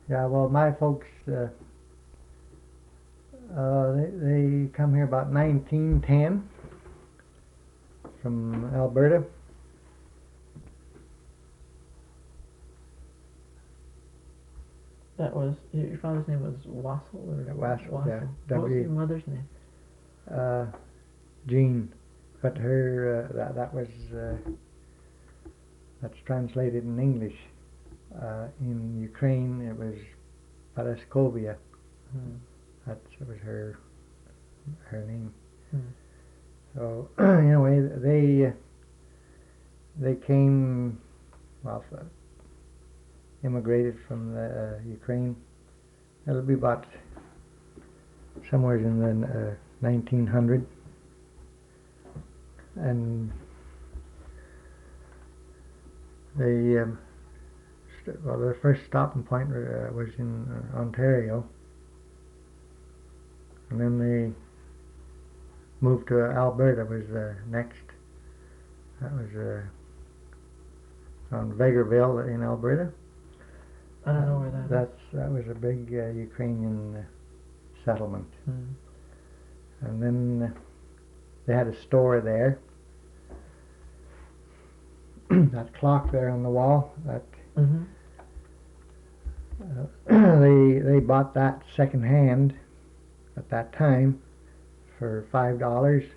Yeah, well, my folks, they come here about 1910 from Alberta. That was, your father's name was Wassel? Or Wassel, yeah. What was your mother's name? Jean. But her, that's translated in English. In Ukraine, it was Paraskovia. That was her name. So anyway, they came, well, immigrated from the Ukraine. It'll be about somewhere in the 1900, and they their first stopping point was in Ontario, and then they moved to Alberta. Was next. That was on Vegreville in Alberta. I don't know where that is. That was a big Ukrainian settlement. And then they had a store there. That clock there on the wall, that they bought that second hand at that time for $5,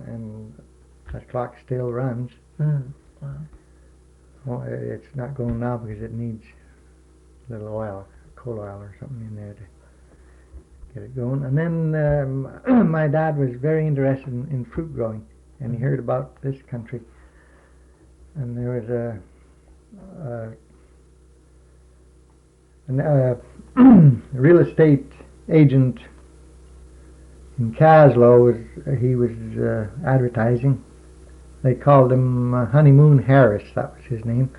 and that clock still runs. Wow. Well, it's not going now because it needs a little oil, coal oil or something in there to get it going. And then my dad was very interested in fruit growing, and he heard about this country. And there was a real estate agent in Caslow. He was advertising. They called him Honeymoon Harris. That was his name.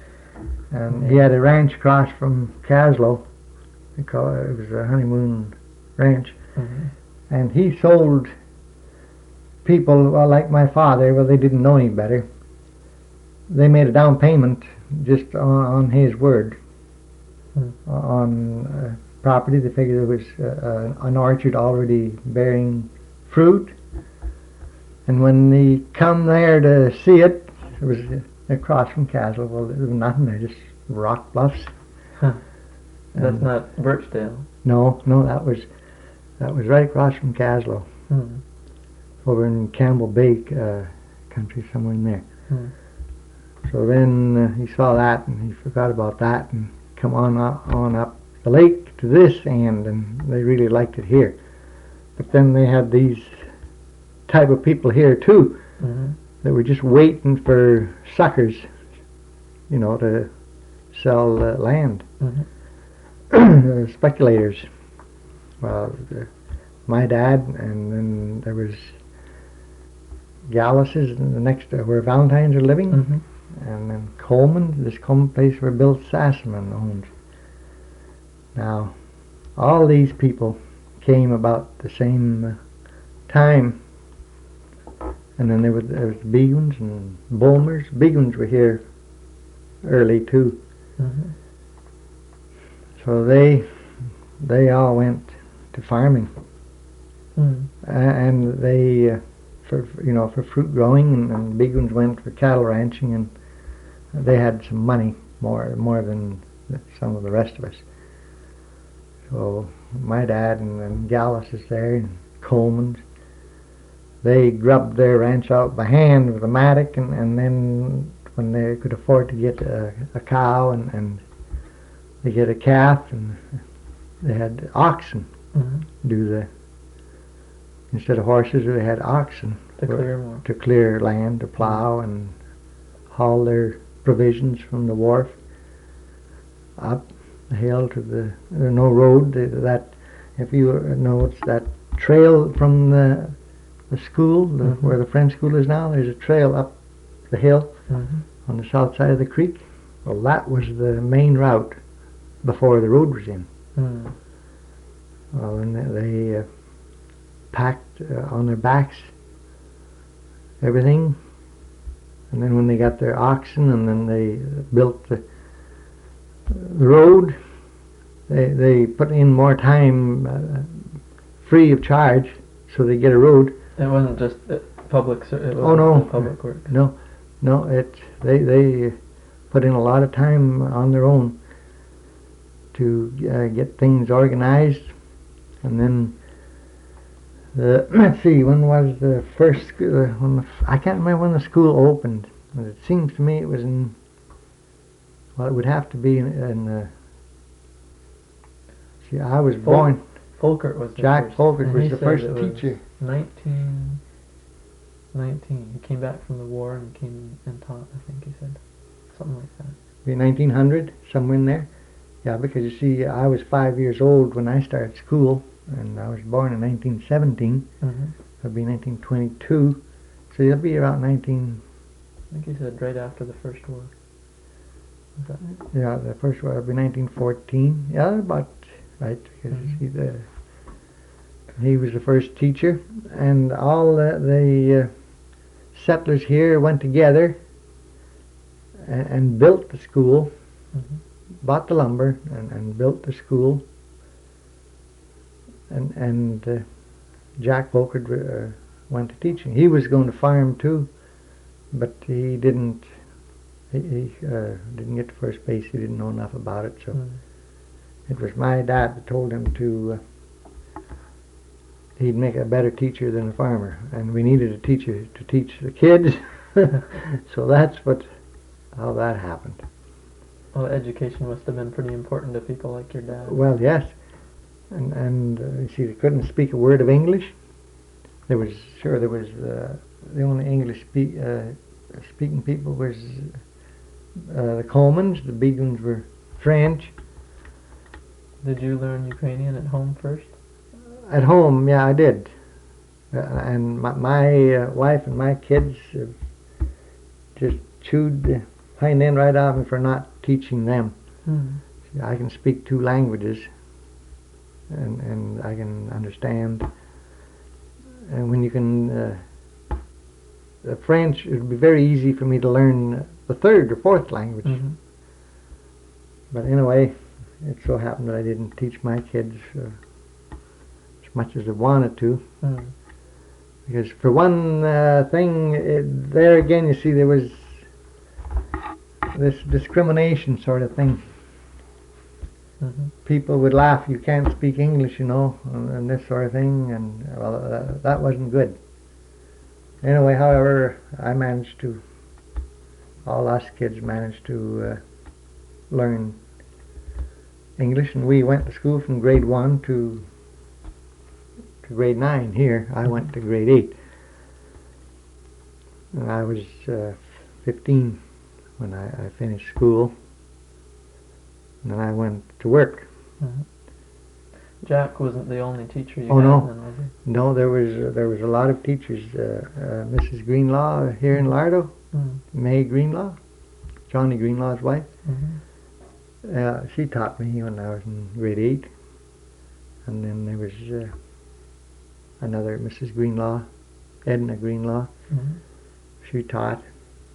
And he had a ranch across from Caslow. It was a Honeymoon Ranch. And he sold people, well, like my father, well, they didn't know any better. They made a down payment just on his word on property. They figured there was an orchard already bearing fruit. And when they come there to see it, it was across from Castle. Well, there was nothing there, just rock bluffs. That's not Birchdale. No, that was right across from Caslow, over in Campbell Bay country, somewhere in there. So then he saw that, and he forgot about that, and come on up the lake to this end, and they really liked it here. But then they had these type of people here too, that were just waiting for suckers, to sell land. Speculators. Well, my dad, and then there was Gallus's, and the next where Valentine's are living, and then Coleman, this Coleman place where Bill Sassaman owns. Now, all these people came about the same time, and then there was Beguns and Bulmers. Beguns were here early too. So they all went to farming, and they for fruit growing, and Beguns went for cattle ranching, and they had some money, more than some of the rest of us. So my dad and Gallus is there, and Coleman's. They grubbed their ranch out by hand with a mattock, and then when they could afford to get a cow and they get a calf, and they had oxen instead of horses, they had oxen to clear land, to plow and haul their provisions from the wharf up the hill to there's no road. That, if you know, it's that trail from the school, where the French school is now. There's a trail up the hill on the south side of the creek. Well, that was the main route before the road was in. Well, and they packed on their backs everything, and then when they got their oxen, and then they built the road, They put in more time free of charge, so they get a road. It wasn't just public. It Oh no, public work. No. They put in a lot of time on their own to get things organized, and then let's see, when was the first school? I can't remember when the school opened, but it seems to me it was in. Well, it would have to be in see, I was born. Folkert was Jack Folkert was the first it teacher. 1919. He came back from the war and came and taught, I think he said. Something like that. Be 1900, somewhere in there. Yeah, because you see, I was 5 years old when I started school, and I was born in 1917. Mm-hmm. That'd be 1922. So it'll be about 19... I think he said right after the first war. Is that right? Yeah, the first war would be 1914. Yeah, about right. Because Mm-hmm. he was the first teacher, and all the settlers here went together and built the school, Mm-hmm. bought the lumber, and built the school. And Jack Folkert went to teaching. He was going to farm too, but he didn't. He didn't get to first base. He didn't know enough about it, so it was my dad that told him to. He'd make a better teacher than a farmer, and we needed a teacher to teach the kids. So that's how that happened. Well, education must have been pretty important to people like your dad. Well, yes, and you see, they couldn't speak a word of English. There was the only English speaking people was the Comans. The big ones were French. Did you learn Ukrainian at home first? At home, yeah, I did. And my wife and my kids just chewed the hind end right off me for not teaching them. See, I can speak 2 languages, and I can understand. And when you can, the French, it would be very easy for me to learn the 3rd or 4th language. Mm-hmm. But anyway, it so happened that I didn't teach my kids as much as I wanted to. Because for one thing, there again, you see, there was this discrimination sort of thing. Mm-hmm. People would laugh, you can't speak English, you know, and this sort of thing, and well, that wasn't good. Anyway, however, all us kids managed to learn English, and we went to school from grade 1 to grade 9 here. I went to grade 8. And I was 15 when I finished school. And then I went to work. Mm-hmm. Jack wasn't the only teacher you Oh, had no. then, was he? No, there was a lot of teachers. Mrs. Greenlaw here in Lardeau, May Greenlaw, Johnny Greenlaw's wife. Mm-hmm. She taught me when I was in grade 8. And then there was another Mrs. Greenlaw, Edna Greenlaw. Mm-hmm. She taught.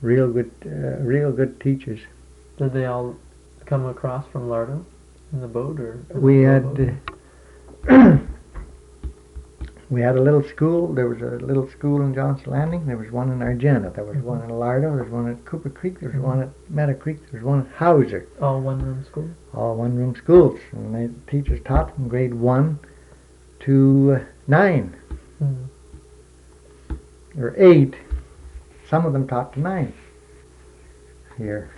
Real good teachers. Did they all come across from Lardeau in the boat, or? We had we had a little school. There was a little school in Johnson Landing. There was one in Argenta. There was one in Lardeau. There was one at Cooper Creek. There was one at Meadow Creek. There was one at Howser. All one-room schools? All one-room schools. And the teachers taught from grade 1 to 9. Or 8. Some of them taught to 9 here.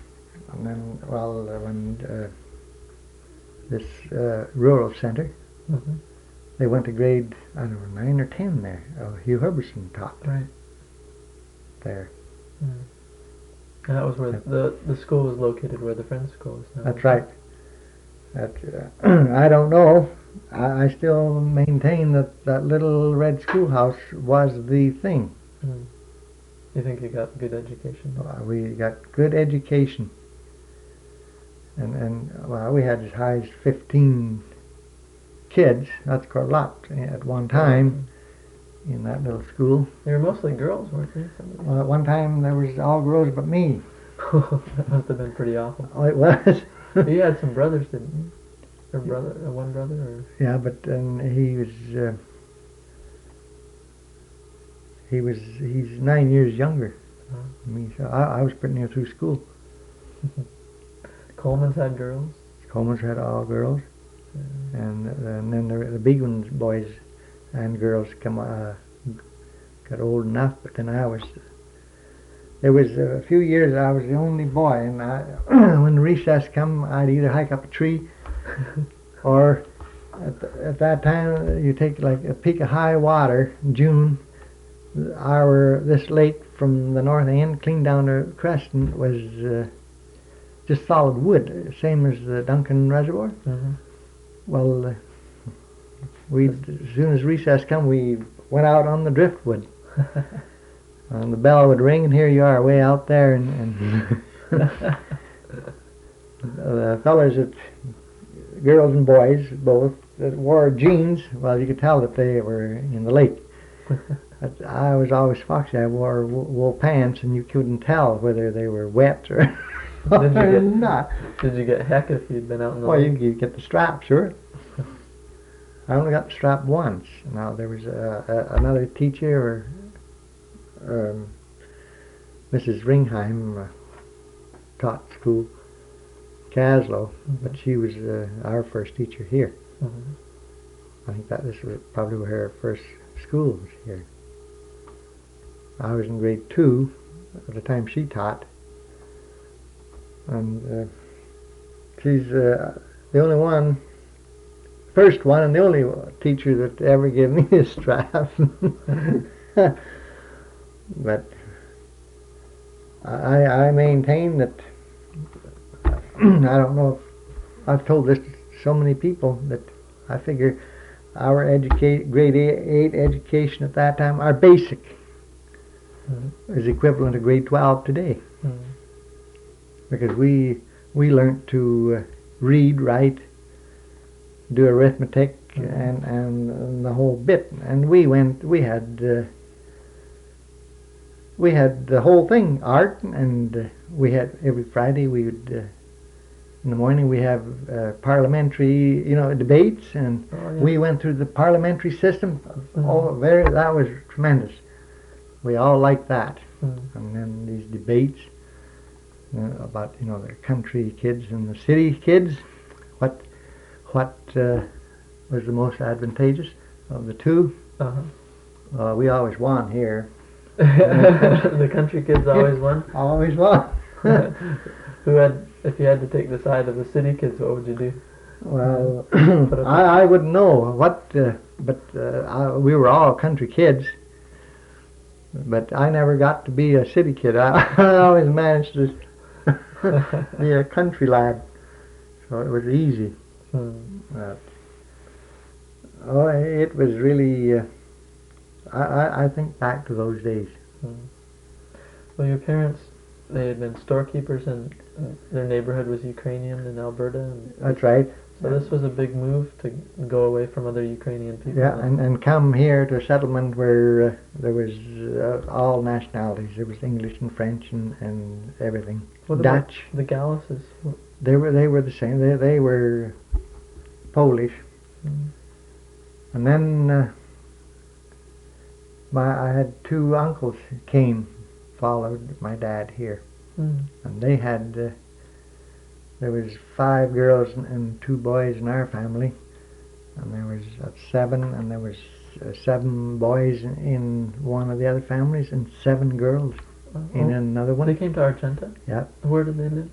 And then, well, when this rural center, they went to grade, I don't know, 9 or 10 there. Hugh Herberson taught there. And that was where the school was located, where the Friends School is now. That's right. I don't know. I still maintain that little red schoolhouse was the thing. You think you got good education? We got good education. And well, we had as high as 15 kids. That's quite a lot at one time in that little school. They were mostly girls, weren't they? Well, at one time there was all girls but me. That must have been pretty awful. Oh, it was. You had some brothers, didn't you? Her brother, one brother, or? Yeah, but he's 9 years younger than me, so I was pretty near through school. Coleman's had girls? Coleman's had all girls. And then the big ones, boys and girls, got old enough, but then there was a few years I was the only boy, and when recess come, I'd either hike up a tree, or at that time you take like a peak of high water in June. This lake from the north end, clean down to Creston, was just solid wood, same as the Duncan Reservoir. Mm-hmm. Well, as soon as recess come, we went out on the driftwood. And the bell would ring, and here you are, way out there, and the fellas, girls and boys both, that wore jeans, well, you could tell that they were in the lake. But I was always foxy. I wore wool pants, and you couldn't tell whether they were wet or not. Did you get heck if you'd been out in the lake? lake? Well, you get the strap, sure. I only got the strap once. Now, there was another teacher, Mrs. Ringheim, taught school, Caslow, but she was our first teacher here. I think this was probably where her first school was here. I was in grade 2 at the time she taught, and she's the only first one and the only teacher that ever gave me a strap. But I maintain that, I don't know if I've told this to so many people, that I figure our grade 8 education at that time, our basic, is equivalent to grade 12 today. Because we learned to read, write, do arithmetic, and the whole bit. And we had the whole thing, art, and we had every Friday we would in the morning we have parliamentary, debates, and we went through the parliamentary system. That was tremendous. We all liked that. And then these debates about the country kids and the city kids, what was the most advantageous of the two? We always won here. The country kids always won? Always won. If you had to take the side of the city kids, what would you do? Well, I wouldn't know but we were all country kids. But I never got to be a city kid. I always managed to be a country lad, so it was easy. It was really. I think back to those days. Well, your parents, they had been storekeepers, and their neighborhood was Ukrainian in Alberta. That's right. So this was a big move to go away from other Ukrainian people. Yeah, and come here to a settlement where there was all nationalities. There was English and French and everything. What Dutch. About the Galluses? They were the same. They were Polish. And then I had 2 uncles followed my dad here, and they had. There was 5 girls and 2 boys in our family, and there was 7, and there was 7 boys in one of the other families, and 7 girls in another one. They came to Argenta? Yeah. Where did they live?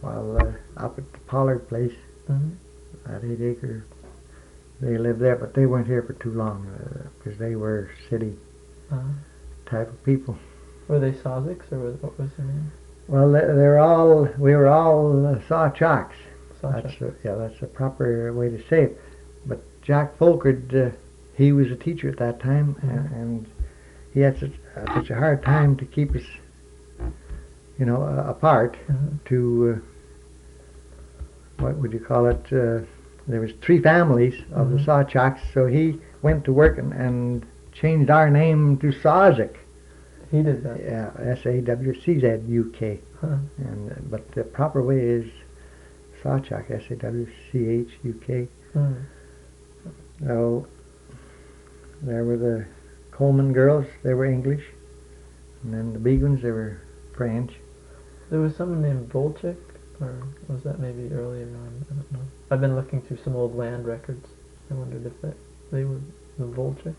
Well, up at the Pollard place, at 8 acre. They lived there, but they weren't here for too long, because they were city type of people. Were they Sawczuks, or what was their name? Well, we were all Sawchuks. Sawchuk. That's the proper way to say it. But Jack Folkard, he was a teacher at that time, and he had such a hard time to keep us, apart. To what would you call it? There was 3 families of the Sawchuks, so he went to work and changed our name to Sawczuk. He did that. Yeah, Sawczuk. But the proper way is Sawczuk, S-A-W-C-H-U-K. So there were the Coleman girls, they were English. And then the big ones, they were French. There was someone named Volchek, or was that maybe earlier on? I don't know. I've been looking through some old land records. I wondered if they were the Volcheks.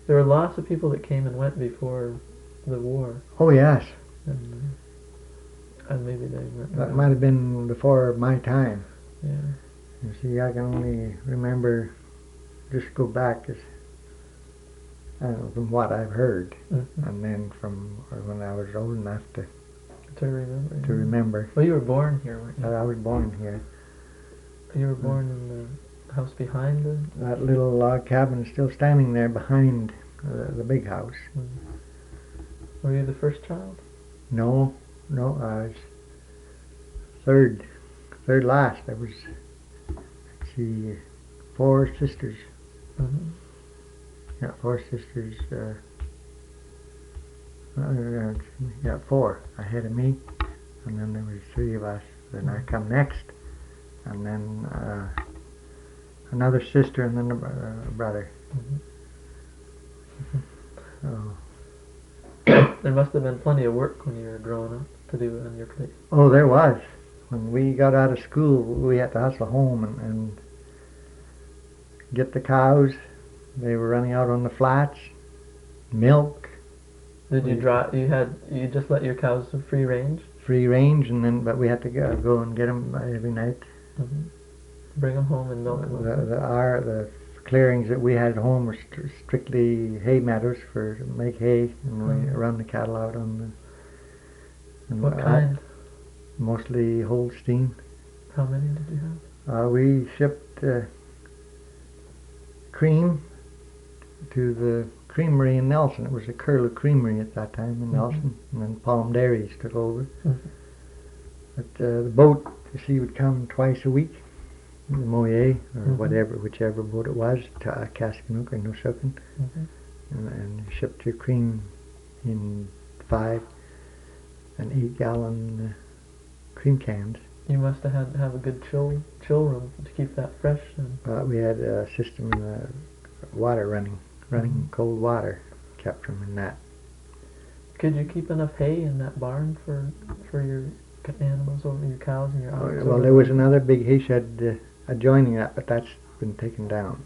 There were lots of people that came and went before the war. Oh, yes. And maybe they weren't. That might have been before my time. Yeah. You see, I can only remember, just go back as, I don't know, from what I've heard, and then from when I was old enough to remember. Well, you were born here, weren't you? I was born here. You were born in the house behind the... That little log cabin is still standing there behind the big house. Were you the first child? No, I was third last. There was, let's see, 4 sisters. Yeah, 4 sisters. Yeah, 4 ahead of me, and then there was 3 of us. Then I come next, and then another sister, and then a brother. So. There must have been plenty of work when you were growing up to do on your place. Oh, there was. When we got out of school, we had to hustle home and get the cows. They were running out on the flats. Milk. Did you you just let your cows free range? Free range, but we had to go and get them every night. Bring them home and milk them. The clearings that we had at home were strictly hay meadows to make hay, and we run the cattle out on the... What kind? Mostly Holstein. How many did you have? We shipped cream to the creamery in Nelson. It was a Curlew creamery at that time in Nelson, and then Palm Dairies took over. But the boat, you see, would come twice a week. The Moyer, or whichever boat it was, Kaskanook or Noshukin, and shipped your cream in 5 and 8-gallon cream cans. You must have had to have a good chill room to keep that fresh. We had a system, water running cold water, kept them in that. Could you keep enough hay in that barn for your animals, or your cows and your oxen? Well, there was another big hay shed adjoining that, but that's been taken down.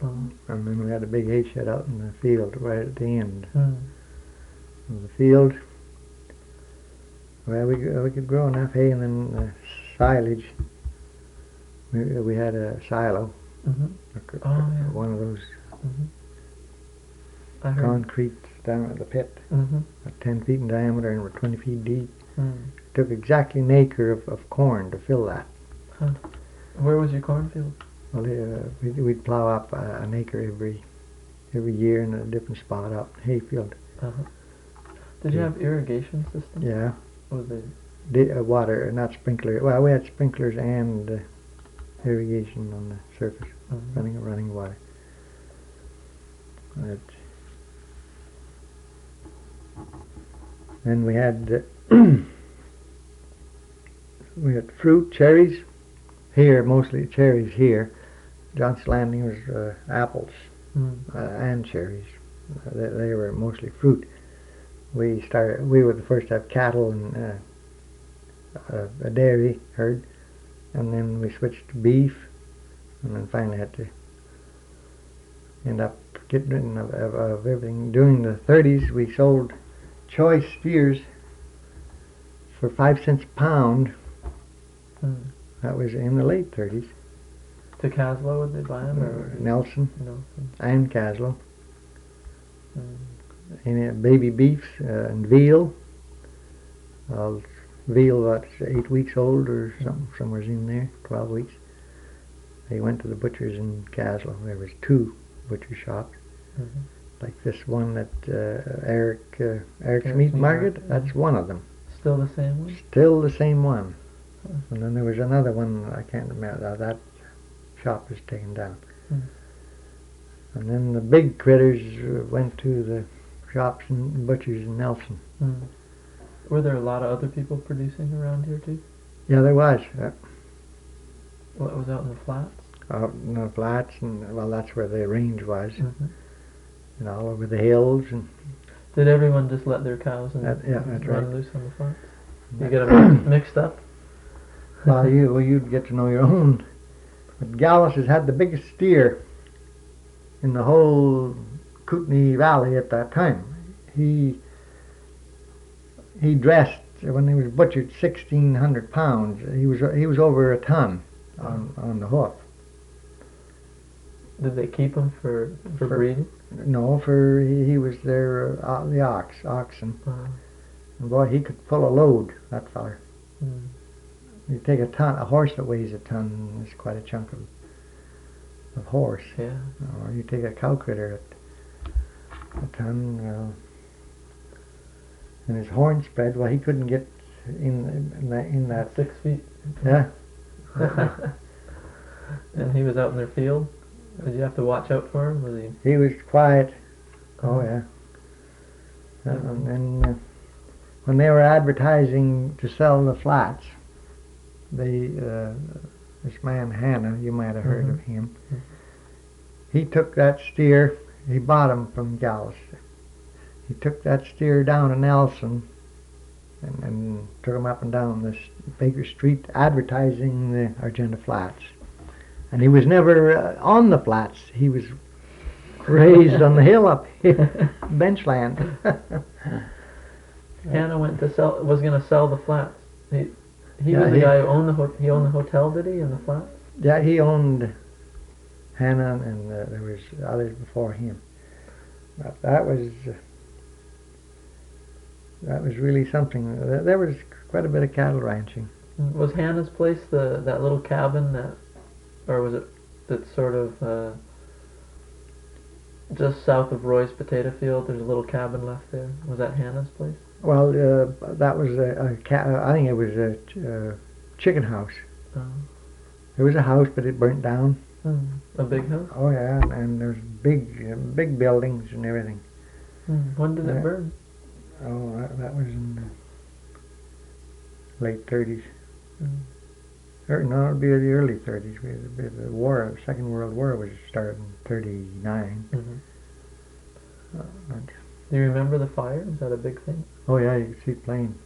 And then we had a big hay shed out in the field right at the end of the field. Well, we could grow enough hay, and then silage. We had a silo, one of those concrete down at the pit, 10 feet in diameter and 20 feet deep. It took exactly an acre of corn to fill that. Where was your cornfield? Well, we'd plow up an acre every year in a different spot out in the hayfield. Did you have irrigation system? Yeah. Was it water, not sprinkler. Well, we had sprinklers and irrigation on the surface, running water. Then we had fruit, cherries. Here, mostly cherries here. John's Landing was apples and cherries. They were mostly fruit. We were the first to have cattle and a dairy herd, and then we switched to beef, and then finally had to end up getting rid of everything. During the 30s, we sold choice steers for 5 cents a pound. That was in the late 30s. To Caslow, would they buy them? Or Nelson and Caslow. And baby beefs and veal. Veal that's 8 weeks old or somewhere in there, 12 weeks. They went to the butchers in Caslow. There was 2 butcher shops. Like this one at Eric's Meat Market, that's one of them. Still the same one? Still the same one. And then there was another one, I can't remember, that shop was taken down. And then the big critters went to the shops and butchers in Nelson. Were there a lot of other people producing around here too? Yeah, there was. What was out in the flats? Out in the flats, and well, that's where the range was, Mm-hmm. and all over the hills. And Did everyone just let their cows and yeah, that's run right. loose on the flats? You get them mixed up? Well, you'd get to know your own. But Gallus has had the biggest steer in the whole Kootenai Valley at that time. He dressed when he was butchered 1,600 pounds. He was over a ton on the hoof. Did they keep him for breeding? No, he was their the oxen. And boy, he could pull a load, that feller. Mm. You take a horse that weighs a ton is quite a chunk of horse. Yeah. Or you take a cow critter at a ton, and his horn spread. Well, he couldn't get in that 6 feet. Yeah. And he was out in their field. Did you have to watch out for him? Was he? He was quiet. Oh yeah. And then when they were advertising to sell the flats, this man Hannah, you might have heard of him. He took that steer. He bought him from Gallus. He took that steer down to Nelson and took him up and down this Baker Street advertising the Argenta flats. And he was never on the flats. He was raised on the hill up here, benchland. Hannah was going to sell the flats. He Yeah, was the guy who owned the hotel, did he, in the flats? Yeah, he owned Hannah, and there was others before him. But that was really something. There was quite a bit of cattle ranching. Was Hannah's place that little cabin or was it that sort of just south of Roy's potato field? There's a little cabin left there. Was that Hannah's place? Well, that was I think it was a chicken house. Oh. It was a house, but it burnt down. A big house? Oh yeah, and there's big buildings and everything. When did it burn? Oh, that was in the late 30s. No, it'd be the early 30s. The war, Second World War was started in 39. Do you remember the fire? Was that a big thing? Oh yeah, you could see it plain.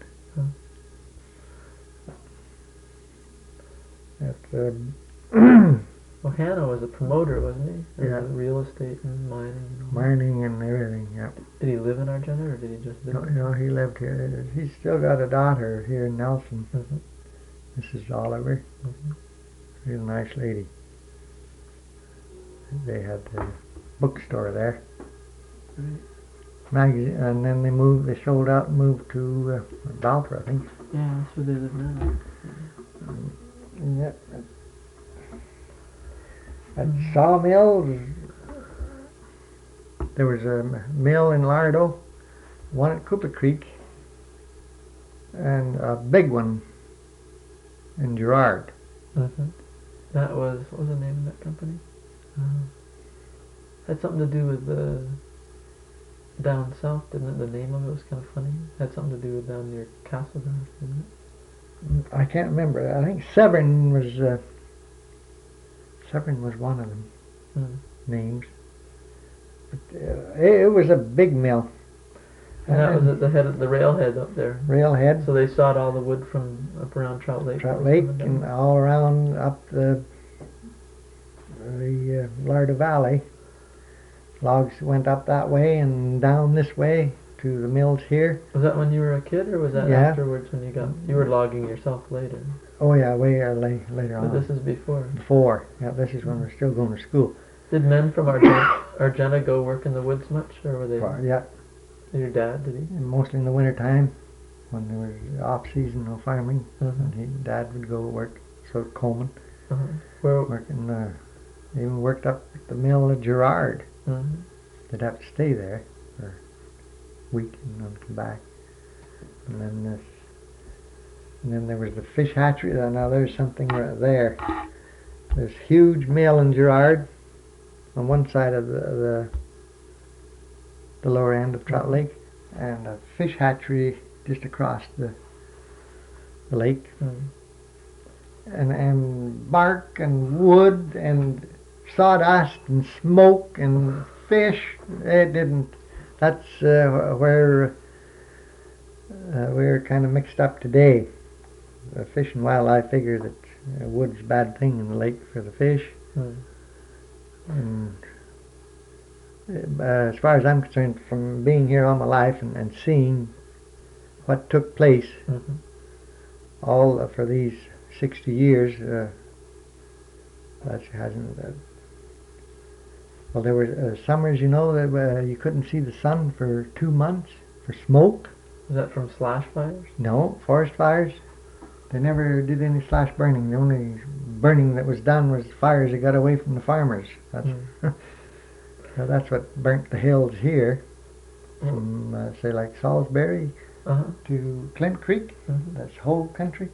Well, Hannah was a promoter, wasn't he? Yeah. Real estate and mining. Mining and everything, yeah. Did he live in Argenta, or did he just visit? No, he lived here. He's still got a daughter here in Nelson. Mrs. Oliver. Real nice lady. They had the bookstore there. Magazine, and then they sold out and moved to Balfour, I think. Yeah, that's where they live now. Yep. At sawmills, there was a mill in Lardeau, one at Cooper Creek, and a big one in Gerrard. That was, what was the name of that company? Had something to do with the down south, didn't it? The name of it was kind of funny. Had something to do with down near Castleton, didn't it? I can't remember. I think Severn was one of them names. But, it was a big mill. And that was at the head of the railhead up there. Railhead. So they sawed all the wood from up around Trout Lake. Trout Lake and all around up the Lardeau Valley. Logs went up that way and down this way to the mills here. Was that when you were a kid, or was that afterwards when you were logging yourself later? Oh yeah, way later on. But this is before. Before, yeah. This is when we're still going to school. Did men from Argenta go work in the woods much, or were they? Yeah. Your dad, did he? Mostly in the winter time, when there was off-season no farming, and Dad would go work sort of combing. Working, even worked up at the mill at Gerrard. They'd have to stay there for a week and then come back. And then there was the fish hatchery. Now there's something right there. There's huge mill in Gerrard on one side of the lower end of Trout Lake, and a fish hatchery just across the lake. and bark and wood and sawdust and smoke and fish. It didn't. That's where we're kind of mixed up today. Fish and Wildlife figure that wood's a bad thing in the lake for the fish. And as far as I'm concerned, from being here all my life and seeing what took place all for these 60 years, that hasn't. Well, there were summers, you know, that you couldn't see the sun for 2 months for smoke. Was that from slash fires? No, forest fires. They never did any slash burning. The only burning that was done was fires that got away from the farmers. That's so that's what burnt the hills here, from say like Salisbury to Clint Creek. That's whole country.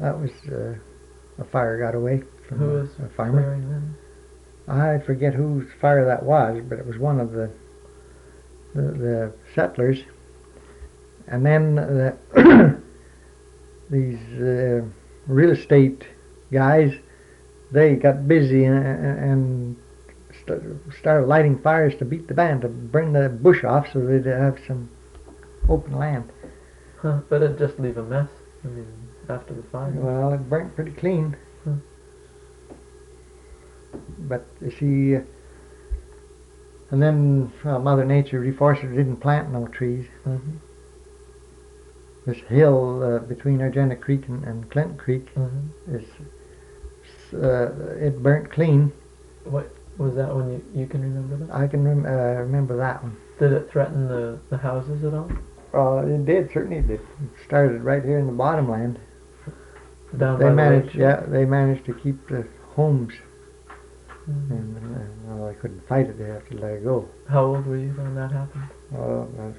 That was a fire got away from a farmer. Clearing them? I forget whose fire that was, but it was one of the settlers. And then these real estate guys, they got busy and started lighting fires to beat the band, to burn the bush off so they'd have some open land. But it'd just leave a mess, I mean, after the fire. Well, it burnt pretty clean. But you see, and then Mother Nature reforested, didn't plant no trees. This hill between Argenta Creek and Clint Creek is it burnt clean. What was that one? You can remember that? I can remember that one. Did it threaten the houses at all? It did, certainly did. It started right here in the bottomland. Down They by managed, the lake? they managed to keep the homes. And well, they couldn't fight it. They have to let it go. How old were you when that happened? About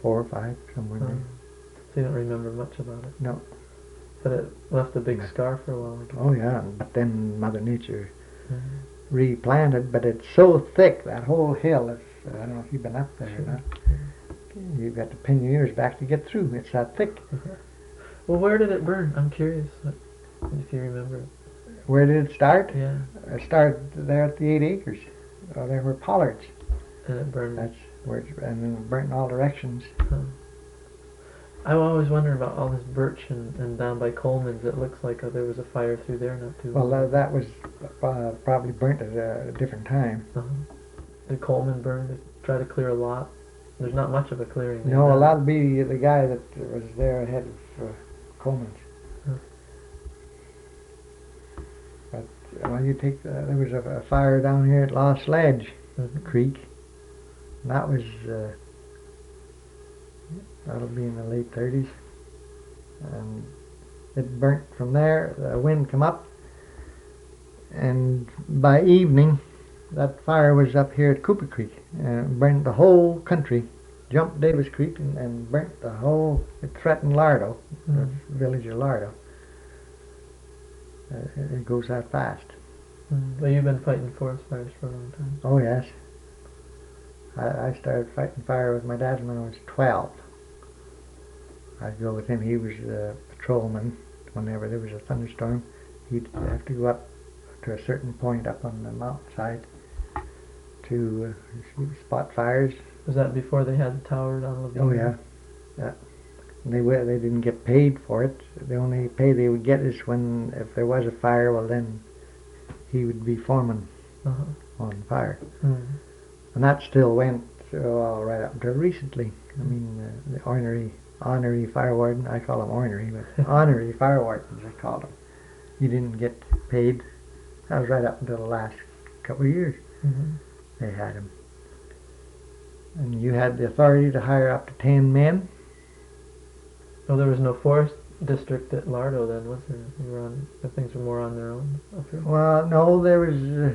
4 or 5, somewhere there. So you don't remember much about it? No. But it left a big scar for a while ago. Oh yeah, but then Mother Nature replanted, but it's so thick, that whole hill. I don't know if you've been up there or not. You've got to pin your ears back to get through. It's that thick. Well, where did it burn? I'm curious if you remember it. Where did it start? Yeah. It started there at the 8 acres. There were pollards. And it burned. That's where it, and then it burnt in all directions. I always wondered about all this birch and down by Coleman's. It looks like there was a fire through there not too long. Well, that was probably burnt at a different time. Did Coleman burn to try to clear a lot? There's not much of a clearing. No, a lot would be the guy that was there ahead of Coleman's. But well, you take there was a fire down here at Lost Sledge Creek. And that was that'll be in the late 30s, and it burnt from there. The wind come up, and by evening that fire was up here at Cooper Creek and burned the whole country, jumped Davis Creek and burnt the whole. It threatened Lardeau, the village of Lardeau. It goes that fast. Well, you've been fighting forest fires for a long time. Oh yes. I started fighting fire with my dad when I was 12. I'd go with him. He was the patrolman. Whenever there was a thunderstorm, he'd have to go up to a certain point up on the mountainside to spot fires. Was that before they had the tower down Lavina? Oh yeah. They didn't get paid for it. The only pay they would get is when, if there was a fire, well then he would be foreman on the fire. And that still went right up until recently. I mean, the ornery fire warden, I call them ornery, but ornery fire wardens I call them. You didn't get paid. That was right up until the last couple of years. They had him. And you had the authority to hire up to 10 men. Well, there was no forest district at Lardeau then, was there? Things were more on their own up here? Well, no, there was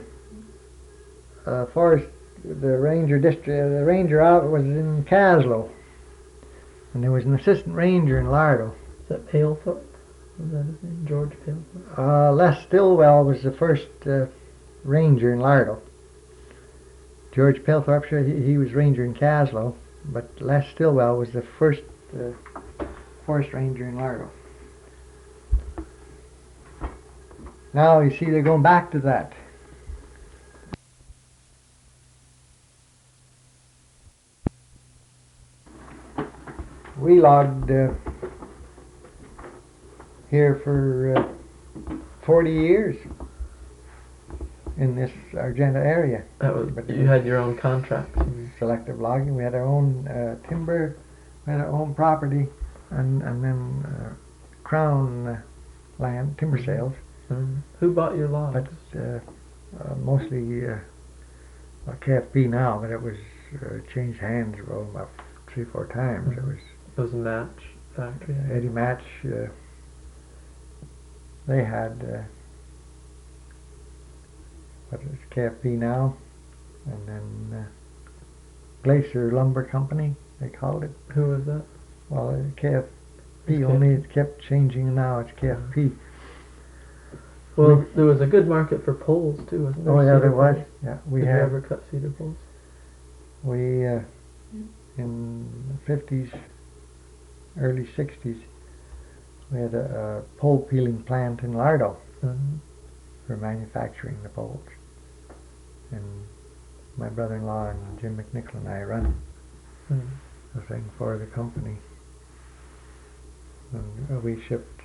a forest. The ranger district, the ranger out was in Caslow, and there was an assistant ranger in Lardeau. Is that Palethorpe? Was that his name? George Palethorpe? Les Stillwell was the first ranger in Lardeau. George Palethorpe, sure, he was ranger in Caslow, but Les Stillwell was the first forest ranger in Lardeau. Now you see they're going back to that. We logged here for 40 years in this Argenta area. You had your own contracts. Selective logging. We had our own timber, we had our own property, and then crown land, timber sales. Who bought your logs? But mostly KFB now, but it was changed hands about 3-4 times. It was a match factory. Eddie Match. They had what is KFB now, and then Glacier Lumber Company, they called it. Who was that? Well, KFP, only it kept changing. Now it's KFP. Well, there was a good market for poles too, wasn't there? Oh yeah, there was. Poles? Yeah, Did you ever cut cedar poles? We in the 50s, early 60s, we had a pole peeling plant in Lardeau for manufacturing the poles. And my brother-in-law and Jim McNichol and I run the thing for the company. And we shipped,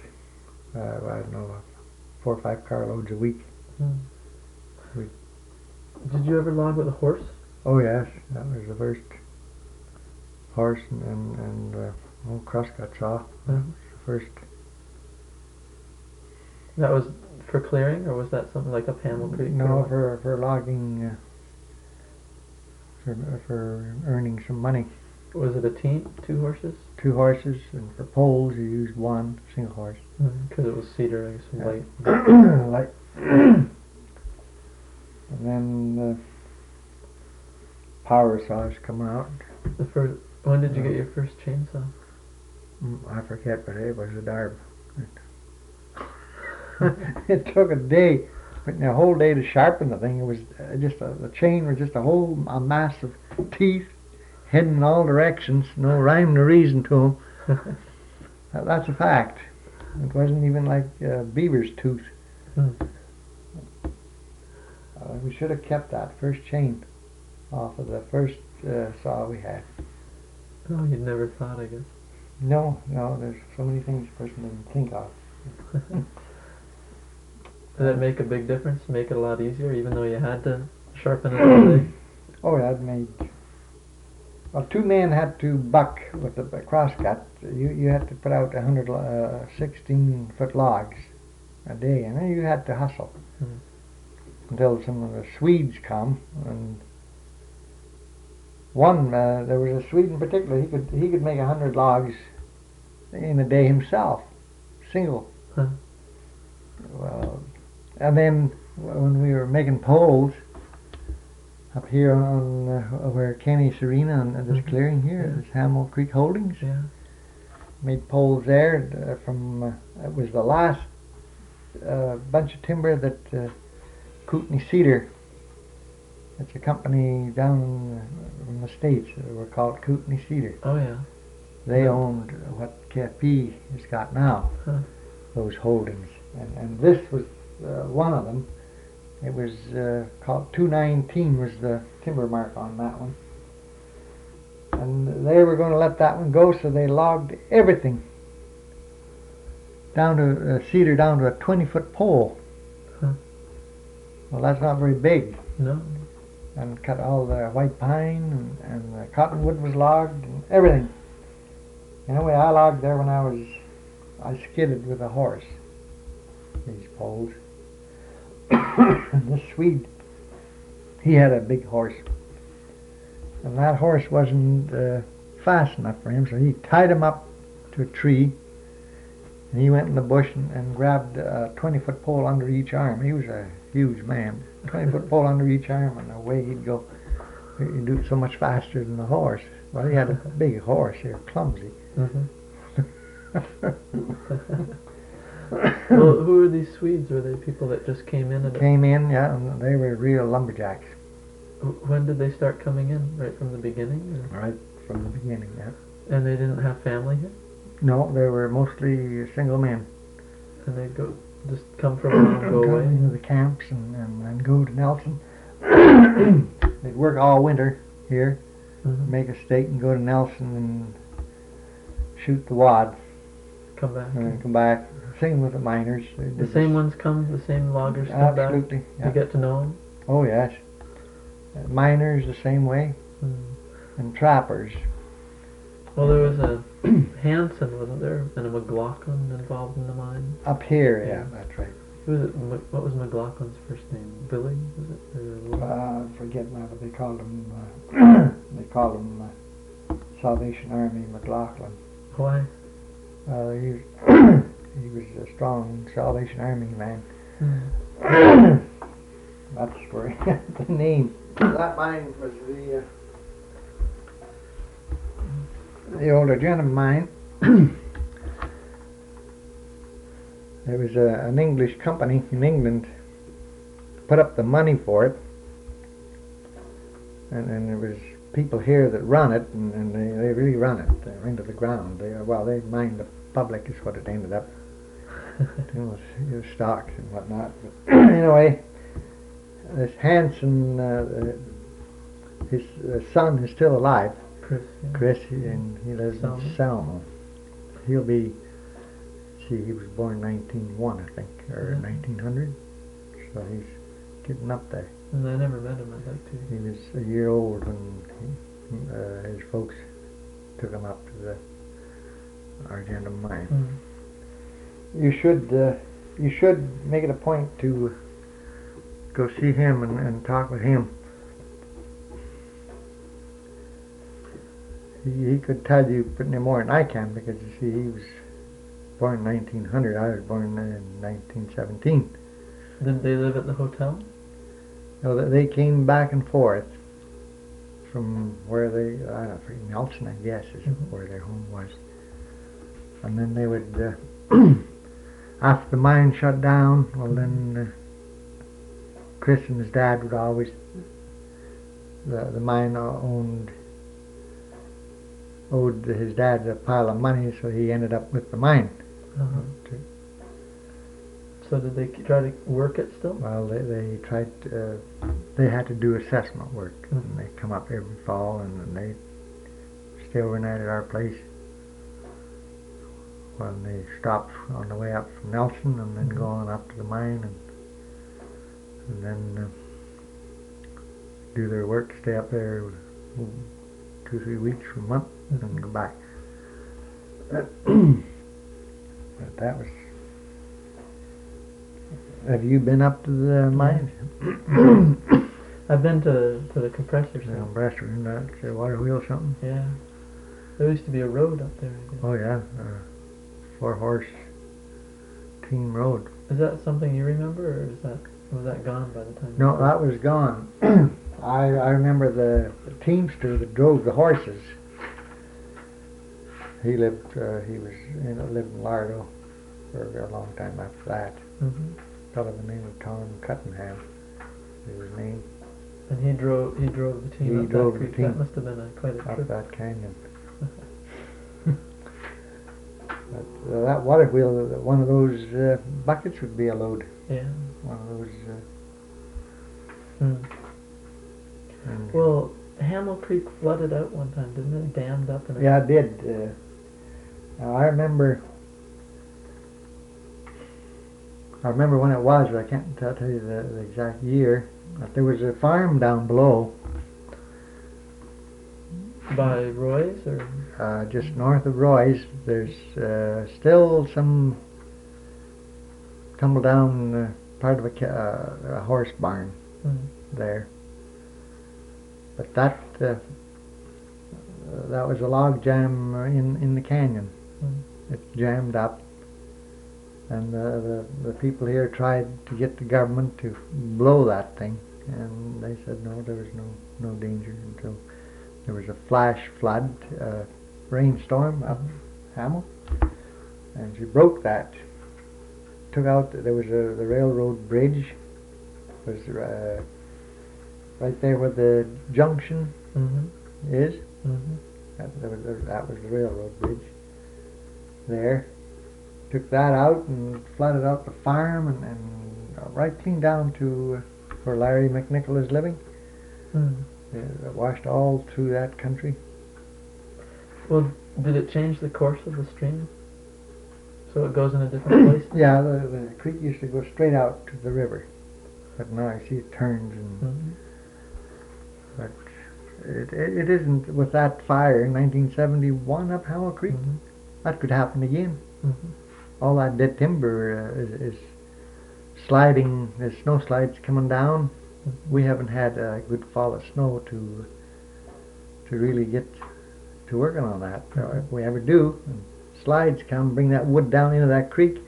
I don't know, 4 or 5 carloads a week. Did you ever log with a horse? Oh yes, that was the first horse and old crosscut saw. That was the first. That was for clearing, or was that something like up Hamill Creek? No, for logging, for earning some money. Was it a team, 2 horses? 2 horses, and for poles you used 1 single horse. Because it was cedar, I guess, light. Light. And then the power saws come out. When did you get your first chainsaw? I forget, but it was a Darb. It took a day, a whole day to sharpen the thing. It was just the chain was just a mass of teeth heading in all directions, no rhyme or reason to them. That's a fact. It wasn't even like beaver's tooth. We should have kept that first chain off of the first saw we had. Oh, you'd never thought, I guess. No, there's so many things a person doesn't think of. Did it make a big difference? Make it a lot easier, even though you had to sharpen it all day? Oh, that made... Well, 2 men had to buck with the crosscut. You had to put out 16-foot logs a day, and then you had to hustle until some of the Swedes come. And one, there was a Swede in particular. He could make 100 logs in a day himself, single. Well, and then when we were making poles up here on where Kenny's Arena and this clearing here, this Hamill Creek Holdings, made poles there from. It was the last bunch of timber that Kootenai Cedar. It's a company down in the States. They were called Kootenai Cedar. Oh yeah. They owned what KFP has got now. Those holdings, and this was one of them. It was called 219 was the timber mark on that one, and they were going to let that one go, so they logged everything down to cedar down to a 20-foot pole. Well, that's not very big. No. And cut all the white pine and the cottonwood was logged and everything. Anyway, I logged there when I skidded with a horse, these poles. And this Swede, he had a big horse. And that horse wasn't fast enough for him, so he tied him up to a tree. And he went in the bush and grabbed a 20-foot pole under each arm. He was a huge man. 20-foot pole under each arm, and away he'd go. He'd do it so much faster than the horse. Well, he had a big horse here, clumsy. Well, who were these Swedes? Were they people that just came in? Yeah, and they were real lumberjacks. When did they start coming in? Right from the beginning? Or? Right from the beginning, yeah. And they didn't have family here? No, they were mostly single men. And they'd go Just come from home and go come away? into the camps and then go to Nelson. They'd work all winter here, make a stake and go to Nelson and shoot the wad. Come back. And then come back. Same with the miners. The same ones come, the same loggers come back? Absolutely. Yeah. You get to know them? Oh yes. Miners the same way. And trappers. Well, there was a Hanson, wasn't there? And a McLaughlin involved in the mine? Up here, yeah, that's right. Who was it? What was McLaughlin's first name? Billy, was it? I forget now, but they called him Salvation Army McLaughlin. Why? He was a strong Salvation Army man. That's where he got the name. That mine was the old Argenta mine. There was an English company in England put up the money for it, and there was people here that run it, and they really run it. They're into the ground. They mined the public is what it ended up. It was stocks and whatnot. But anyway, this Hanson, his son is still alive. Chris, and he lives in Selma. He'll be, he was born 1901, I think, or 1900. So he's getting up there. And I never met him, I'd like to. He was a year old when his folks took him up to the Argenta mine. You should make it a point to go see him and talk with him. He could tell you pretty more than I can, because you see, he was born in 1900. I was born in 1917. Did they live at the hotel? No, they came back and forth from where they, I don't know, Nelson, I guess, is where their home was. And then they would, after the mine shut down, well then Chris and his dad would always, the mine owed his dad a pile of money, so he ended up with the mine. So did they try to work it still? Well, they tried, they had to do assessment work, and they come up every fall, and then they stay overnight at our place when they stop on the way up from Nelson, and then go on up to the mine, and then do their work, stay up there 2-3 weeks for a month, and then go back. But that was. Have you been up to the mine? I've been to the compressor site. The compressor, isn't that a water wheel or something? Yeah. There used to be a road up there, I guess. Oh yeah, 4-horse team road. Is that something you remember, or was that gone by the time? No, that was gone. I remember the teamster that drove the horses. He lived in Lardo for a long time after that. Fellow by the name of Tom Cuttenham, was his name. And he drove the team up that creek. That must have been quite a trip. Up that canyon. But, that water wheel, one of those buckets would be a load. Yeah. One of those. Well, Hamill Creek flooded out one time, didn't it? Dammed up. Yeah, it did. Now I remember when it was, but I can't tell you the exact year. But there was a farm down below. By Roy's, or? Just north of Roy's. There's still some tumble down part of a horse barn there. But that was a log jam in the canyon. It jammed up. And the people here tried to get the government to blow that thing, and they said no, there was no danger until there was a flash flood, rainstorm up Hamill, and she broke that. Took out, there was the railroad bridge was right there where the junction is. That was the railroad bridge there. took that out and flooded out the farm and right clean down to where Larry McNichol is living. It washed all through that country. Well, did it change the course of the stream? So it goes in a different place? Yeah, the creek used to go straight out to the river, but now I see it turns. And but it isn't with that fire in 1971 up Hamill Creek. That could happen again. All that dead timber is sliding. There's snow slides coming down. We haven't had a good fall of snow to really get to working on that. If we ever do, and slides come, bring that wood down into that creek,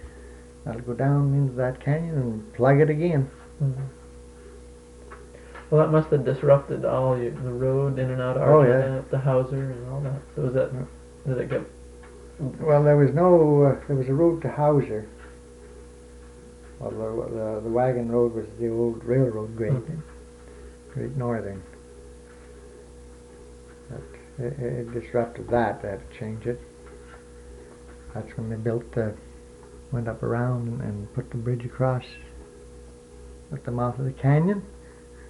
that'll go down into that canyon and plug it again. Well, that must have disrupted all the road in and out of Argenta, the Howser and all that. So did it get... Well, there was a road to Howser. Well, the wagon road was the old railroad grade, Great Northern. But it disrupted that. They had to change it. That's when they went up around and put the bridge across at the mouth of the canyon.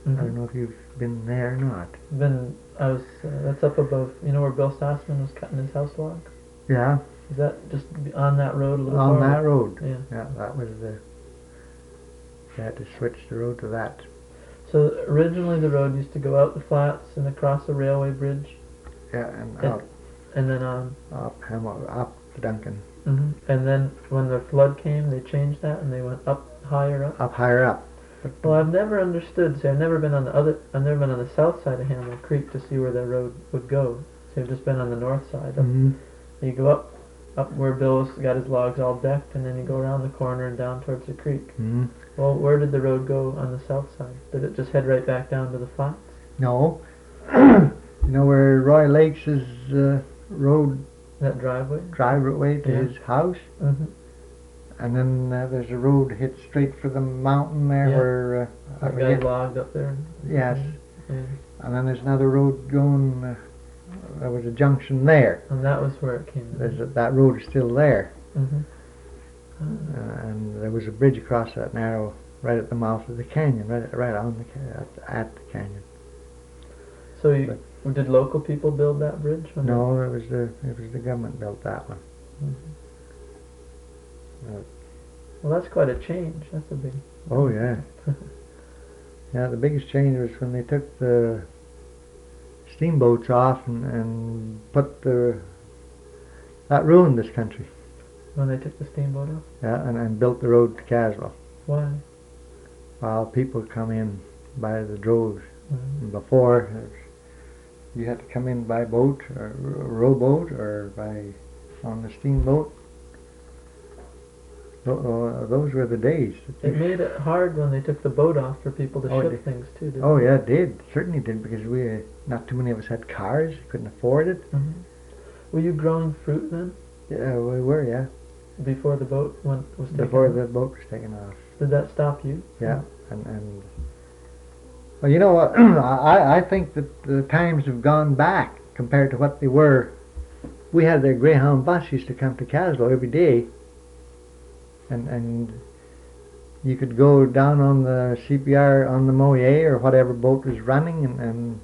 I don't know if you've been there or not. That's up above, where Bill Sassman was cutting his house log? Yeah. Is that just on that road a little On farther? that road. Yeah. That was they had to switch the road to that. So originally the road used to go out the flats and across the railway bridge. Yeah, and out. And then on. Up the Duncan. And then when the flood came, they changed that and they went up higher up. Up higher up. Well, I've never understood. See, I've never been on the south side of Hamill Creek to see where the road would go. So I've just been on the north side. You go up where Bill's got his logs all decked, and then you go around the corner and down towards the creek. Well, where did the road go on the south side? Did it just head right back down to the flats? No. You know where Roy Lakes' road... That driveway? Driveway to his house? And then there's a road hit straight for the mountain there where... that guy logged up there? Yes. And then there's another road going... there was a junction there. And that was where it came in? That road is still there. And there was a bridge across that narrow, right at the mouth of the canyon, right on at the canyon. So did local people build that bridge? No, it was the government built that one. Well, that's quite a change. That's a big... Oh, yeah. Yeah, the biggest change was when they took the steamboats off and put that ruined this country. When they took the steamboat off? Yeah, and built the road to Caswell. Why? Well, people come in by the droves. Before, you had to come in by boat or rowboat or on the steamboat. Those were the days. It made it hard when they took the boat off for people to ship things too, didn't it? Oh, yeah, it did. Certainly did, because not too many of us had cars. Couldn't afford it. Were you growing fruit then? Yeah, we were, yeah. Before the boat was taken Before off? the boat was taken off. Did that stop you? Yeah, and well, you know what? I think that the times have gone back compared to what they were. We had the Greyhound bus used to come to Caslow every day, and you could go down on the CPR on the Moyet or whatever boat was running, and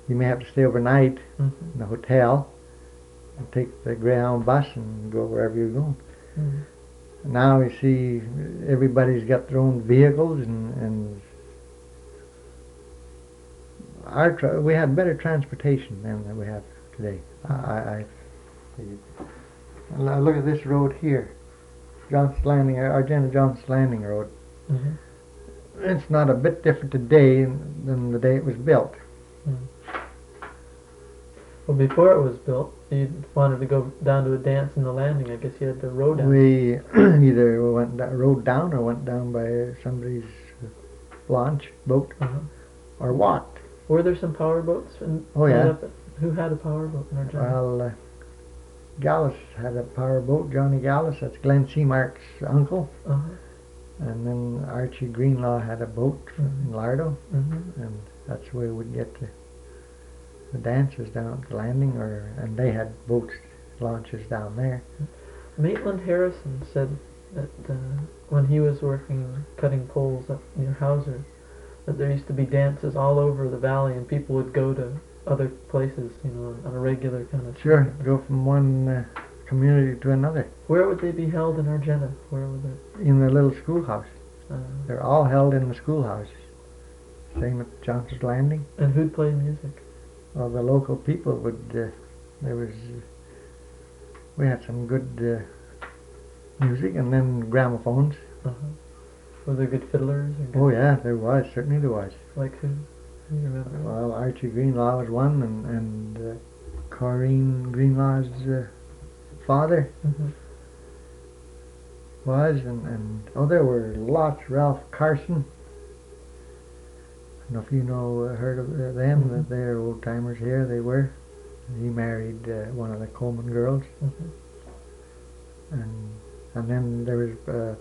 you may have to stay overnight in the hotel and take the Greyhound bus and go wherever you're going. Now you see everybody's got their own vehicles, and we had better transportation then than we have today. Look at this road here, Johnson's Landing, Argenta Johnson's Landing Road. It's not a bit different today than the day it was built. Well, before it was built, you wanted to go down to a dance in the landing. I guess you had to row down. We either rode down or went down by somebody's launch, boat, or walked. Were there some power boats? Oh, yeah. Who had a power boat in Argenta? Well, Gallus had a power boat, Johnny Gallus, that's Glenn Seamark's uncle. And then Archie Greenlaw had a boat in Lardeau, and that's where we'd get the dances down at the landing, and they had boats, launches down there. Maitland Harrison said that when he was working cutting poles up near Howser, that there used to be dances all over the valley, and people would go to other places, on a regular kind of. Sure, go from one community to another. Where would they be held in Argenta? Where would they? In the little schoolhouse. Uh, They're all held in the schoolhouse. Same at Johnson's Landing. and who'd play music? Well, the local people would. We had some good music, and then gramophones. Uh-huh. Were there good fiddlers? Or good, Oh yeah, there was. Certainly there was. like who? Do you remember? Well, Archie Greenlaw was one, and Corrine Greenlaw's father Mm-hmm. was, and there were lots. Ralph Carson. I don't know if you heard of them. Mm-hmm. They're old timers here. They were. He married one of the Coleman girls, Mm-hmm. and then there was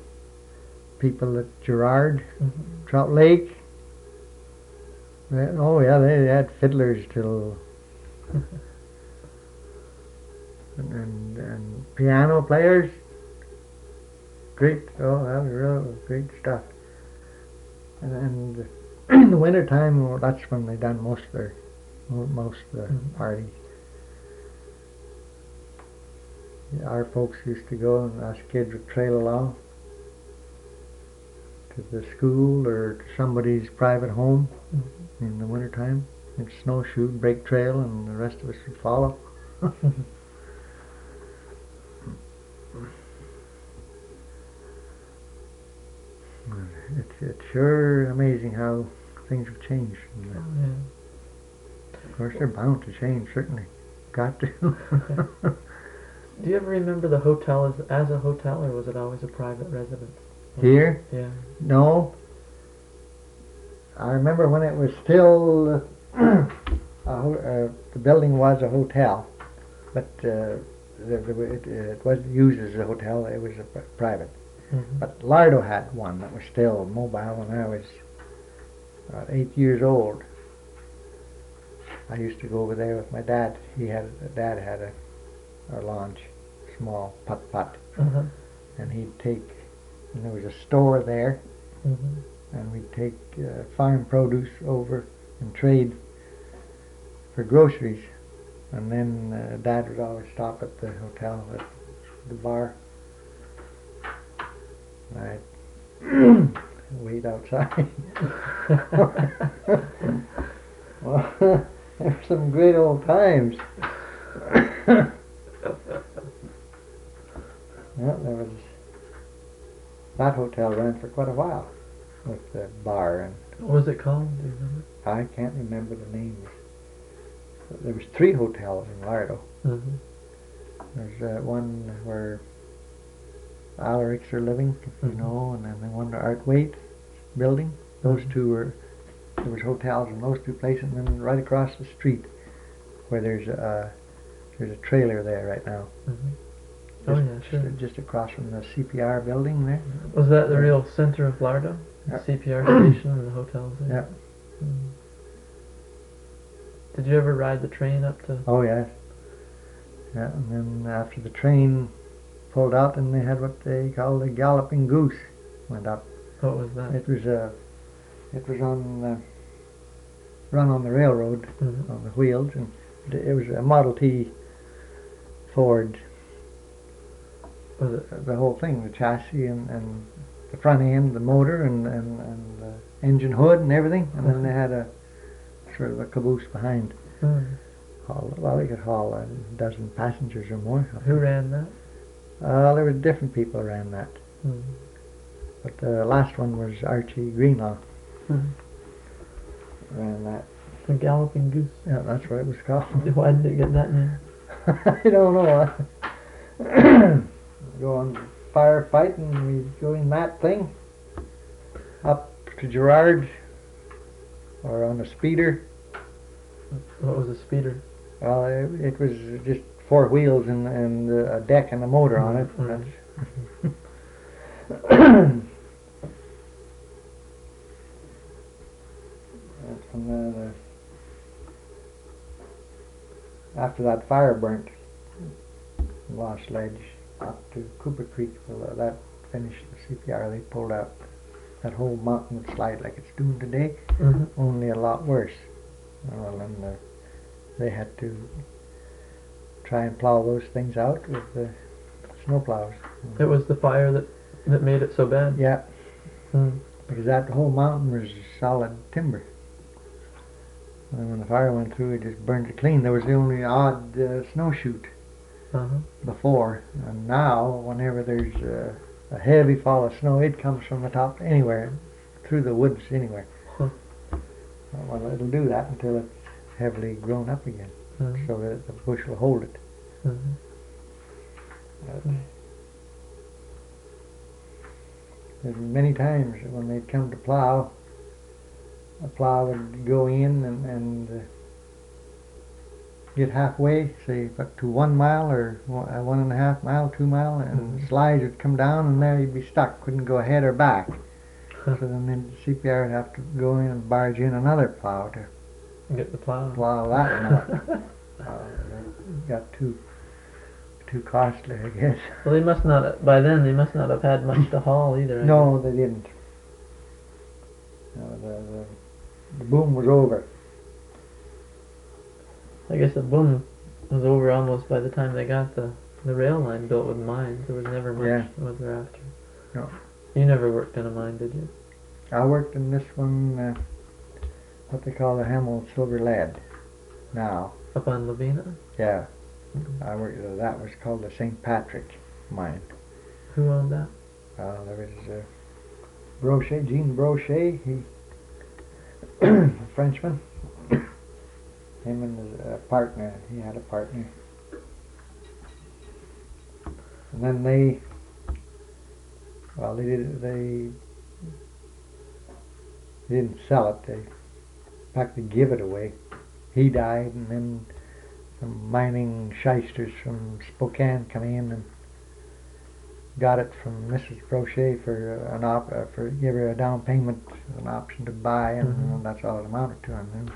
people at Gerrard, Mm-hmm. Trout Lake. They had fiddlers till and piano players. Great, that was real great stuff. And in the winter time, well, that's when they done most of the Mhm. parties. Yeah, our folks used to go, and us kids would trail along to the school or to somebody's private home Mm-hmm. in the winter time. And snowshoe, break trail, and the rest of us would follow. It's sure amazing how things have changed. And, Oh, yeah. of course, they're bound to change, certainly. Got to. Do you ever remember the hotel as a hotel, or was it always a private residence? Here? Yeah. No. I remember when it was still the building was a hotel, but it wasn't used as a hotel. It was a private. Mm-hmm. But Lardeau had one that was still mobile when I was about 8 years old. I used to go over there with my dad. Dad had a launch, small putt-putt, Uh-huh. and and there was a store there, Mm-hmm. and we'd take farm produce over and trade for groceries. And then Dad would always stop at the hotel, at the bar. I'd wait outside. Well, there were some great old times. Yeah, that hotel ran for quite a while with the bar, and What was it called? Do you remember? I can't remember the names. There was 3 hotels in Lardeau. Mm-hmm. There's one where Alarics are living, if you know, and then the one the Art Waite building. Those two were, there was hotels in those 2 places, and then right across the street where there's a trailer there right now. Mm-hmm. Oh yeah, sure. Just across from the CPR building there. Was that the real center of Lardeau? Yeah. The CPR station and the hotels there? Yeah. Mm. Did you ever ride the train up to? Oh yes. Yeah, and then after the train pulled out, and they had what they called the galloping goose went up. What was that? It was on run on the railroad Mm-hmm. on the wheels, and it was a Model T Ford. Was it? The whole thing, the chassis and the front end, the motor and the engine hood and everything, and then they had a sort of a caboose behind. Mm. Well, they could haul a dozen passengers or more. Who ran that? There were different people around that, Mm. but the last one was Archie Greenlaw. Mm. Ran that. The galloping goose. Yeah, that's what it was called. Why did it get that name? I don't know. Go on firefight, and we go in that thing up to Gerrard, or on a speeder. What was a speeder? Well, it was just 4 wheels and a deck and a motor on it. Mm. That's from after that fire burnt Lost Ledge. up to Cooper Creek. Well, that finished the CPR. They pulled out that whole mountain would slide like it's doing today, only a lot worse. Well, and they had to try and plow those things out with the snow plows. It was the fire that made it so bad? Yeah. Because that whole mountain was solid timber. And when the fire went through, it just burned it clean. There was the only odd snowshoot before. And now, whenever there's a heavy fall of snow, it comes from the top anywhere, through the woods anywhere. Well, it'll do that until it's heavily grown up again, so that the bush will hold it. There's many times when they'd come to plow, a plow would go in and get halfway, say up to 1 mile or 1.5 mile, 2 mile, and slides would come down, and there you'd be stuck, couldn't go ahead or back. So then the CPR would have to go in and barge in another plow to get the plow that one up. Got too costly, I guess. Well, they must not. By then, they must not have had much to haul either. No, they didn't. No, the boom was over. I guess the boom was over almost by the time they got the rail line built with mines. There was never much was there after. No. You never worked in a mine, did you? I worked in this one, what they call the Hamill Silver Lead now. Up on Lavina? Yeah. I worked, that was called the St. Patrick mine. Who owned that? There was Brochet, Jean Brochet, he a Frenchman. Him and his partner, he had a partner. And then they didn't sell it, they practically give it away. He died, and then some mining shysters from Spokane come in and got it from Mrs. Brochet for give her a down payment, an option to buy, and that's all it amounted to. And then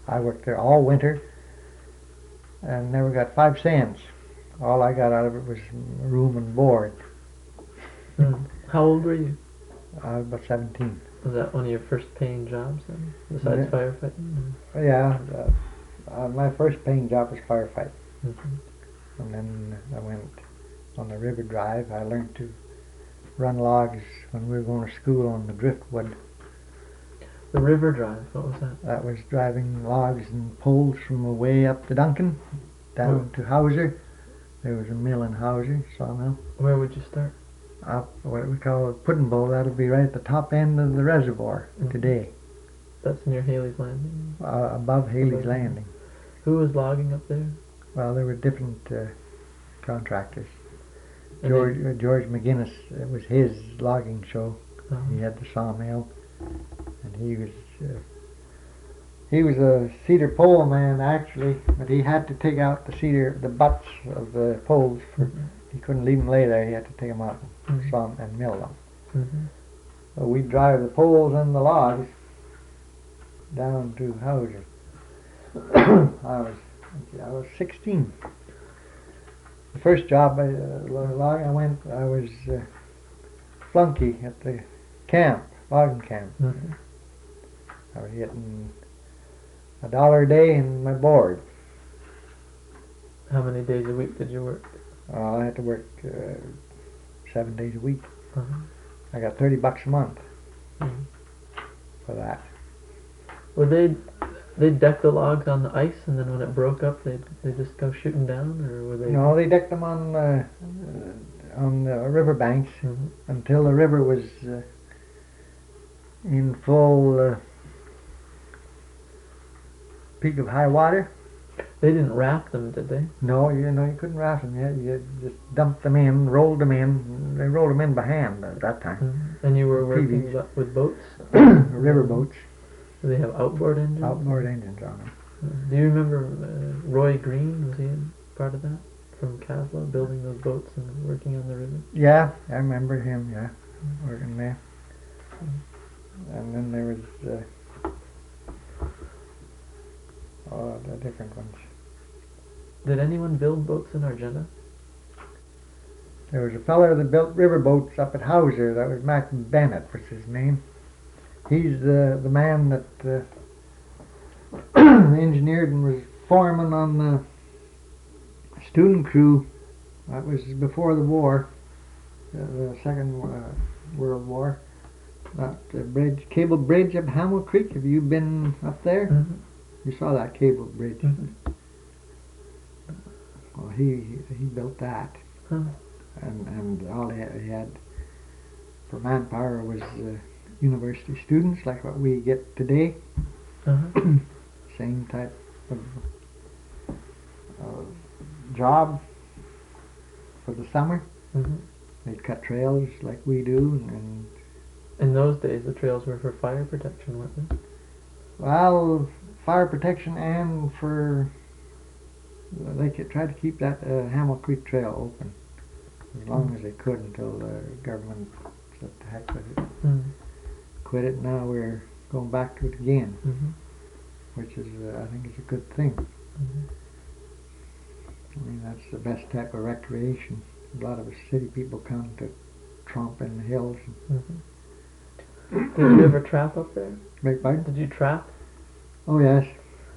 I worked there all winter and never got 5 cents. All I got out of it was room and board. How old were you? I was about 17. Was that one of your first paying jobs then, besides firefighting? Yeah, my first paying job was firefighting. And then I went on the river drive. I learned to run logs when we were going to school on the driftwood. The river drive, what was that? That was driving logs and poles from away up the Duncan down to Howser. There was a mill in Howser, sawmill. Where would you start? Up what we call a pudding bowl. That would be right at the top end of the reservoir today. That's near Haley's Landing? Above Haley's Landing. Who was logging up there? Well, there were different contractors. George McInnes, it was his logging show. He had the sawmill, and he was a cedar pole man actually, but he had to take out the butts of the poles. He couldn't leave them lay there. He had to take them out and saw them and mill them. So we'd drive the poles and the logs down to Howser. I was 16. The first job I was flunky at the camp, logging camp. I was getting $1 a day in my board. How many days a week did you work? I had to work 7 days a week. I got $30 a month for that. Well, they decked the logs on the ice, and then when it broke up, they just go shooting down, or were they? No, they decked them on the river banks until the river was in full peak of high water. They didn't raft them, did they? No, you couldn't raft them yet. You just dumped them in, rolled them in. They rolled them in by hand at that time. And you were working with boats? River boats. Do they have outboard engines? Outboard engines on them. Do you remember Roy Green? Was he part of that? From Casla, building those boats and working on the river? Yeah, I remember him, working there. And then there was the different ones. Did anyone build boats in Argenta? There was a feller that built riverboats up at Howser. That was Mackie Bennett was his name. He's the man that engineered and was foreman on the student crew. That was before the war, the Second World War. That bridge, cable bridge up Hamill Creek. Have you been up there? Mm-hmm. You saw that cable bridge. Mm-hmm. Well, he built that, Huh. and all he had for manpower was university students, like what we get today. Uh-huh. Same type of job for the summer. Mm-hmm. They'd cut trails like we do, and In those days, the trails were for fire protection, weren't they? well, fire protection and for they tried to keep that Hamill Creek Trail open as long as they could until the government said to heck with it, Mm. quit it. Now we're going back to it again, Mm-hmm. which is I think is a good thing. Mm-hmm. I mean, that's the best type of recreation. A lot of us city people come to tromp in the hills. Mm-hmm. Did you ever trap up there? Beg pardon? Did you trap? Oh yes,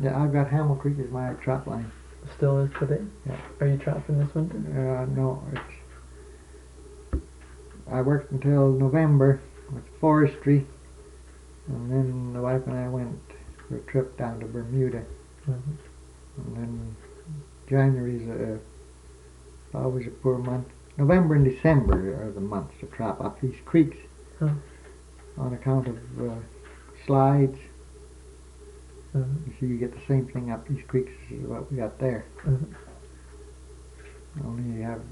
yeah. I've got Hamill Creek as my trap line. Still is today? Yeah. Are you trapping this winter? No, I worked until November with forestry, and then the wife and I went for a trip down to Bermuda, Mm-hmm. and then January's always a poor month. November and December are the months to trap up these creeks on account of slides. Mm-hmm. So you get the same thing up these creeks as what we got there. Mm-hmm. Only you have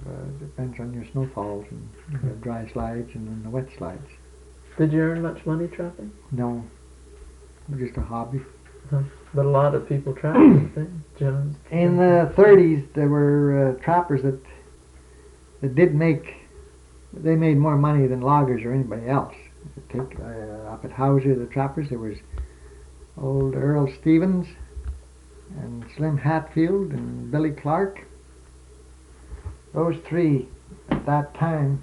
depends on your snowfalls, and you have dry slides and then the wet slides. Did you earn much money trapping? No, just a hobby. But a lot of people trap, didn't they? Jones. In the 30s, there were trappers that they made more money than loggers or anybody else. Take up at Howser, the trappers, there was old Earl Stevens and Slim Hatfield and Billy Clark. Those three at that time,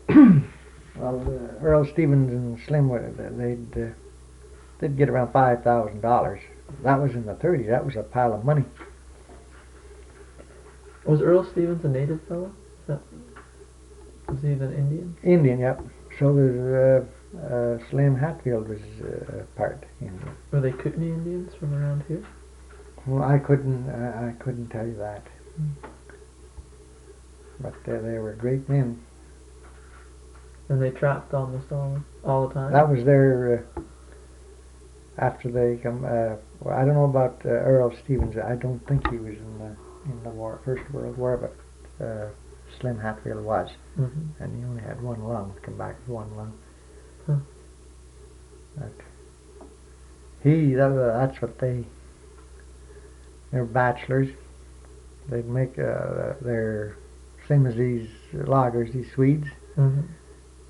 well, Earl Stevens and Slim, they'd get around $5,000. That was in the 30s. That was a pile of money. Was Earl Stevens a native fellow? Was he an Indian? Indian, yep. So was Slim Hatfield was part Indian. Were they Kootenai Indians from around here? Well, I couldn't tell you that. But they were great men. And they trapped almost all the time? That was their after they come. Well, I don't know about Earl Stevens. I don't think he was in the war, First World War, but Slim Hatfield was, and he only had one lung. Come back with one lung. Huh. But that's what they're bachelors. They'd make their same as these loggers, these Swedes.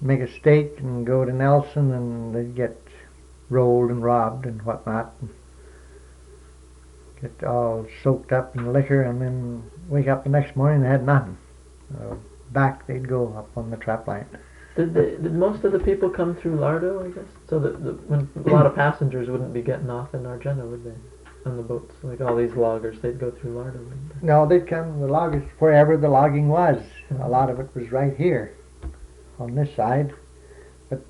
Make a stake and go to Nelson, and they'd get rolled and robbed and whatnot, and get all soaked up in liquor, and then wake up the next morning and they had nothing. Back they'd go up on the trap line. Did most of the people come through Lardeau, I guess? So that when a lot of passengers wouldn't be getting off in Argenta, would they? On the boats, like all these loggers, they'd go through Lardeau, wouldn't they? No, they'd come the loggers wherever the logging was. A lot of it was right here on this side, but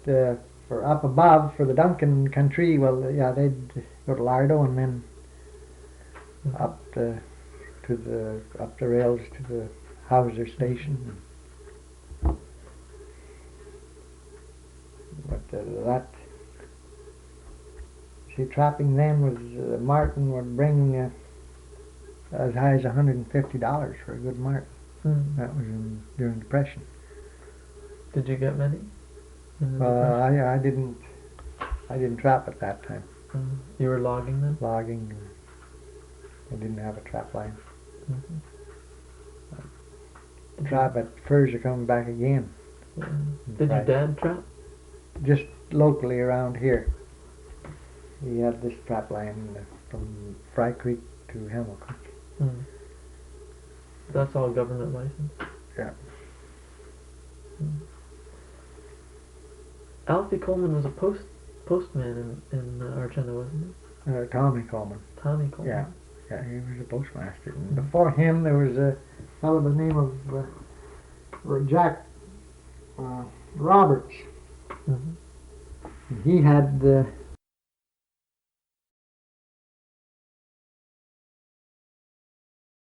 for up above, for the Duncan country, well, yeah, they'd go to Lardeau and then up the rails to the Howser station. But trapping then was marten would bring as high as $150 for a good marten. That was during Depression. Did you get many? I didn't trap at that time. You were logging them? Logging. I didn't have a trap line. Trap at furs are coming back again. Yeah. Did your dad trap? Just locally around here. He had this trap line from Fry Creek to Hamill Creek. That's all government license? Yeah. Alfie Coleman was a postman in Argenta, wasn't he? Tommy Coleman. Tommy Coleman. Yeah, he was a postmaster. And before him, there was a fellow by the name of Jack Roberts. Mhm. He had